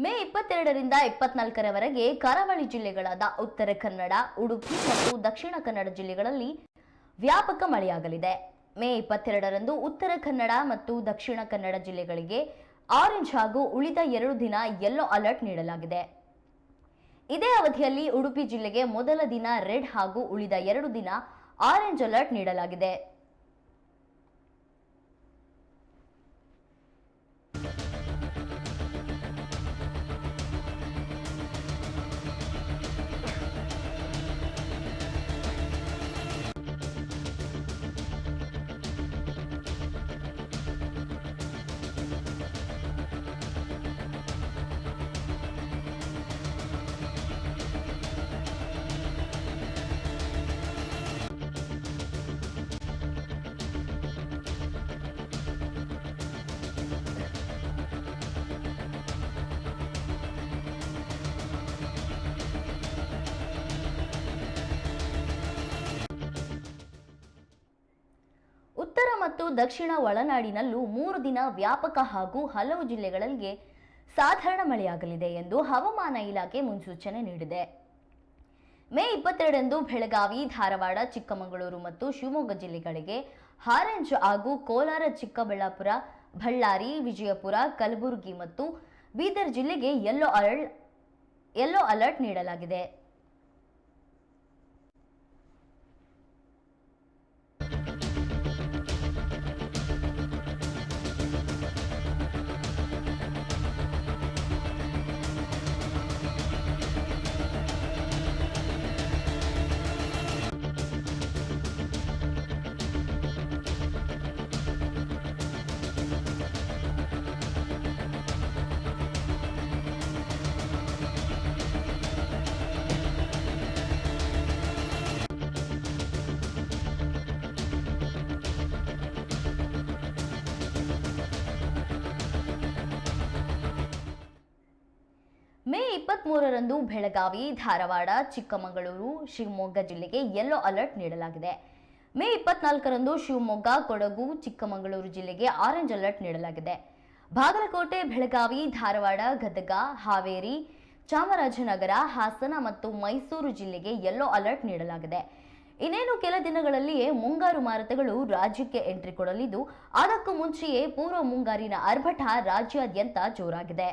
ಮೇ 22ರಿಂದ 24ರವರೆಗೆ ಕರಾವಳಿ ಜಿಲ್ಲೆಗಳಾದ ಉತ್ತರ ಕನ್ನಡ, ಉಡುಪಿ ಮತ್ತು ದಕ್ಷಿಣ ಕನ್ನಡ ಜಿಲ್ಲೆಗಳಲ್ಲಿ ವ್ಯಾಪಕ ಮಳೆಯಾಗಲಿದೆ. ಮೇ 22ರಂದು ಉತ್ತರ ಕನ್ನಡ ಮತ್ತು ದಕ್ಷಿಣ ಕನ್ನಡ ಜಿಲ್ಲೆಗಳಿಗೆ ಆರೆಂಜ್ ಹಾಗೂ ಉಳಿದ 2 ದಿನ ಯೆಲ್ಲೋ ಅಲರ್ಟ್ ನೀಡಲಾಗಿದೆ. ಇದೇ ಅವಧಿಯಲ್ಲಿ ಉಡುಪಿ ಜಿಲ್ಲೆಗೆ ಮೊದಲ ದಿನ ರೆಡ್ ಹಾಗೂ ಉಳಿದ 2 ದಿನ ಆರೆಂಜ್ ಅಲರ್ಟ್ ನೀಡಲಾಗಿದೆ. ಉತ್ತರ ಮತ್ತು ದಕ್ಷಿಣ ಒಳನಾಡಿನಲ್ಲೂ 3 ದಿನ ವ್ಯಾಪಕ ಹಾಗೂ ಹಲವು ಜಿಲ್ಲೆಗಳಿಗೆ ಸಾಧಾರಣ ಮಳೆಯಾಗಲಿದೆ ಎಂದು ಹವಾಮಾನ ಇಲಾಖೆ ಮುನ್ಸೂಚನೆ ನೀಡಿದೆ. ಮೇ 22ರಂದು ಬೆಳಗಾವಿ, ಧಾರವಾಡ, ಚಿಕ್ಕಮಗಳೂರು ಮತ್ತು ಶಿವಮೊಗ್ಗ ಜಿಲ್ಲೆಗಳಿಗೆ ಆರೆಂಜ್ ಹಾಗೂ ಕೋಲಾರ, ಚಿಕ್ಕಬಳ್ಳಾಪುರ, ಬಳ್ಳಾರಿ, ವಿಜಯಪುರ, ಕಲಬುರಗಿ ಮತ್ತು ಬೀದರ್ ಜಿಲ್ಲೆಗೆ ಯೆಲ್ಲೋ ಅಲರ್ಟ್ ನೀಡಲಾಗಿದೆ. ಮೇ 23ರಂದು ಬೆಳಗಾವಿ, ಧಾರವಾಡ, ಚಿಕ್ಕಮಗಳೂರು, ಶಿವಮೊಗ್ಗ ಜಿಲ್ಲೆಗೆ ಯೆಲ್ಲೋ ಅಲರ್ಟ್ ನೀಡಲಾಗಿದೆ. ಮೇ 24ರಂದು ಶಿವಮೊಗ್ಗ, ಕೊಡಗು, ಚಿಕ್ಕಮಗಳೂರು ಜಿಲ್ಲೆಗೆ ಆರೆಂಜ್ ಅಲರ್ಟ್ ನೀಡಲಾಗಿದೆ. ಬಾಗಲಕೋಟೆ, ಬೆಳಗಾವಿ, ಧಾರವಾಡ, ಗದಗ, ಹಾವೇರಿ, ಚಾಮರಾಜನಗರ, ಹಾಸನ ಮತ್ತು ಮೈಸೂರು ಜಿಲ್ಲೆಗೆ ಯೆಲ್ಲೋ ಅಲರ್ಟ್ ನೀಡಲಾಗಿದೆ. ಇನ್ನೇನು ಕೆಲ ದಿನಗಳಲ್ಲಿಯೇ ಮುಂಗಾರು ಮಾರುತಗಳು ರಾಜ್ಯಕ್ಕೆ ಎಂಟ್ರಿ ಕೊಡಲಿದ್ದು, ಅದಕ್ಕೂ ಮುಂಚೆಯೇ ಪೂರ್ವ ಮುಂಗಾರಿನ ಆರ್ಭಟ ರಾಜ್ಯಾದ್ಯಂತ ಜೋರಾಗಿದೆ.